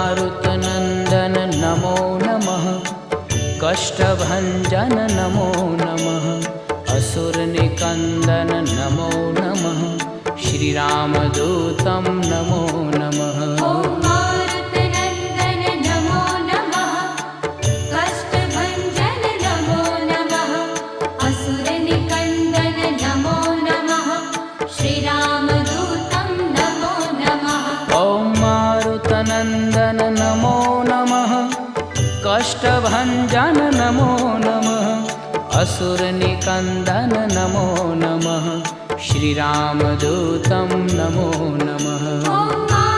मारुतनन्दन नमो नमः। कष्टभञ्जन नमो नमः। असुरनिकन्दन नमो नमः। श्रीरामदूतं नमो नमः। नन्दन नमो नमः। कष्टभञ्जन नमो नमः। असुरनिकन्दन नमो नमः। श्रीरामदूतं नमो नमः।